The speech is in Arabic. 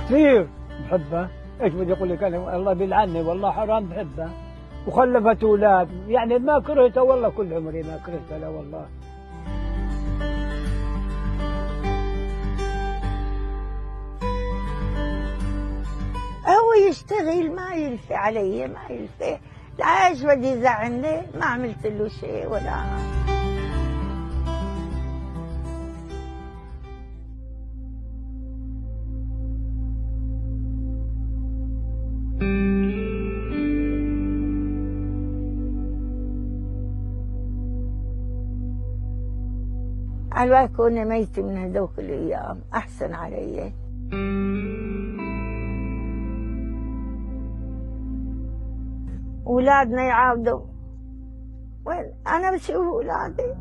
كثير بحبها. ايش بدي اقول لك انا، الله بيلعني والله حرام بحبها. وخلفت اولاد، يعني ما كرهتها والله، كل عمري ما كرهتها لا والله. هو يشتغل ما يلفي علي، ما يلفي، ايش بدي يزعلني؟ ما عملت له شيء ولا. على كوني ميتة من هذوك الأيام أحسن علي. أولادنا يعاودوا، وين أنا بشوف أولادي